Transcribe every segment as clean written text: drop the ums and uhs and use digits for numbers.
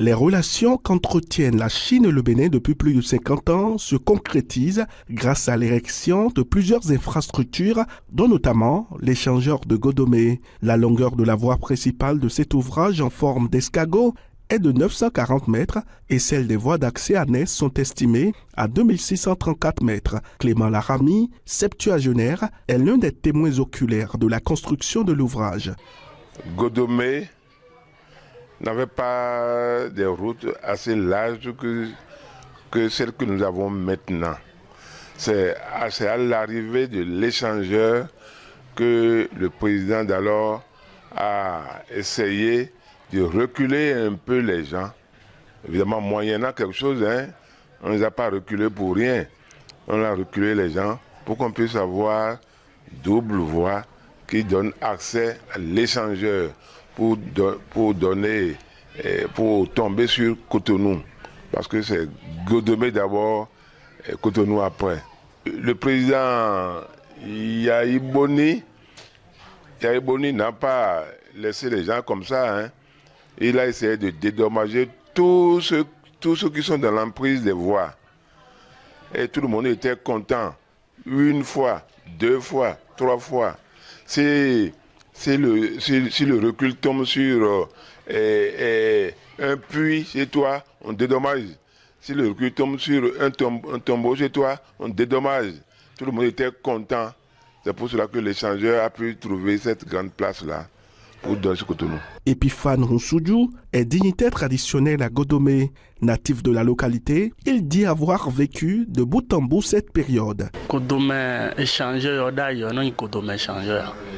Les relations qu'entretiennent la Chine et le Bénin depuis plus de 50 ans se concrétisent grâce à l'érection de plusieurs infrastructures, dont notamment l'échangeur de Godomé. La longueur de la voie principale de cet ouvrage en forme d'escargot est de 940 mètres et celles des voies d'accès annexes sont estimées à 2634 mètres. Clément Larami, septuagénaire, est l'un des témoins oculaires de la construction de l'ouvrage. Godomé n'avait pas des routes assez larges que celles que nous avons maintenant. C'est à l'arrivée de l'échangeur que le président d'alors a essayé de reculer un peu les gens. Évidemment, moyennant quelque chose, on ne les a pas reculés pour rien. On a reculé les gens pour qu'on puisse avoir double voie qui donne accès à l'échangeur pour tomber sur Cotonou. Parce que c'est Godomé d'abord et Cotonou après. Le président Yahi Boni n'a pas laissé les gens comme ça. Il a essayé de dédommager tous ceux qui sont dans l'emprise des voies. Et tout le monde était content. Une fois, deux fois, trois fois. Si le recul tombe sur un puits chez toi, on dédommage. Si le recul tombe sur un tombeau chez toi, on dédommage. Tout le monde était content. C'est pour cela que l'échangeur a pu trouver cette grande place-là pour donner ce Cotonou. Epiphane Rousoudjou est dignitaire traditionnel à Godomé. Natif de la localité, il dit avoir vécu de bout en bout cette période.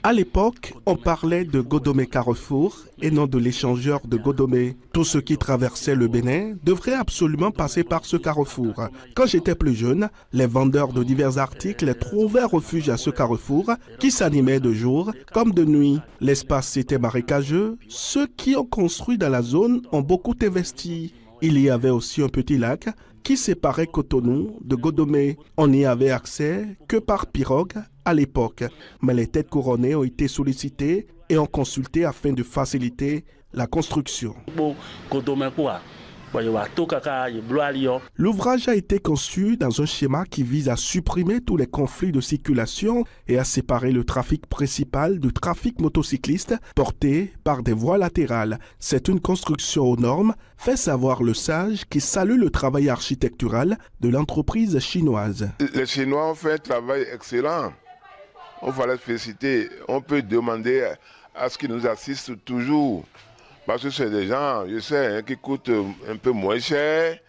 À l'époque, on parlait de Godomé Carrefour et non de l'échangeur de Godomé. Tous ceux qui traversaient le Bénin devraient absolument passer par ce carrefour. Quand j'étais plus jeune, les vendeurs de divers articles trouvaient refuge à ce carrefour qui s'animait de jour comme de nuit. L'espace était marécageux. Ceux qui ont construit dans la zone ont beaucoup investi. Il y avait aussi un petit lac qui séparait Cotonou de Godomé. On n'y avait accès que par pirogue à l'époque. Mais les têtes couronnées ont été sollicitées et ont consulté afin de faciliter la construction. L'ouvrage a été conçu dans un schéma qui vise à supprimer tous les conflits de circulation et à séparer le trafic principal du trafic motocycliste porté par des voies latérales. C'est une construction aux normes, fait savoir le sage qui salue le travail architectural de l'entreprise chinoise. Les Chinois ont fait un travail excellent. On va les féliciter. On peut demander à ce qu'ils nous assistent toujours. Parce que c'est des gens, je sais, qui coûtent un peu moins cher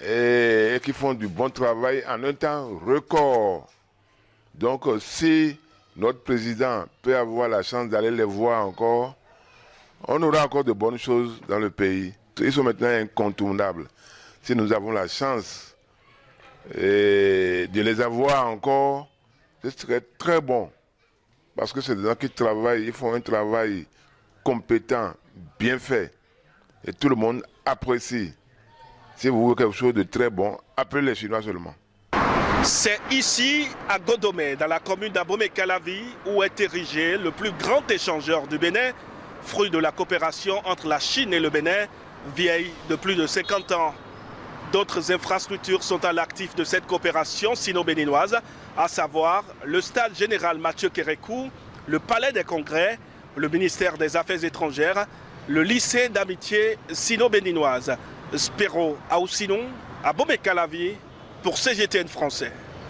et qui font du bon travail en un temps record. Donc, si notre président peut avoir la chance d'aller les voir encore, on aura encore de bonnes choses dans le pays. Ils sont maintenant incontournables. Si nous avons la chance de les avoir encore, ce serait très bon. Parce que c'est des gens qui travaillent, ils font un travail compétent, bien fait. Et tout le monde apprécie. Si vous voulez quelque chose de très bon, appelez les Chinois seulement. C'est ici, à Godomé, dans la commune d'Abomey-Calavi, où est érigé le plus grand échangeur du Bénin, fruit de la coopération entre la Chine et le Bénin, vieille de plus de 50 ans. D'autres infrastructures sont à l'actif de cette coopération sino-béninoise, à savoir le stade général Mathieu Kérékou, le palais des congrès, le ministère des Affaires étrangères, le lycée d'amitié sino-béninoise. Spéro Aoussinon, Abomey-Calavi, pour CGTN français.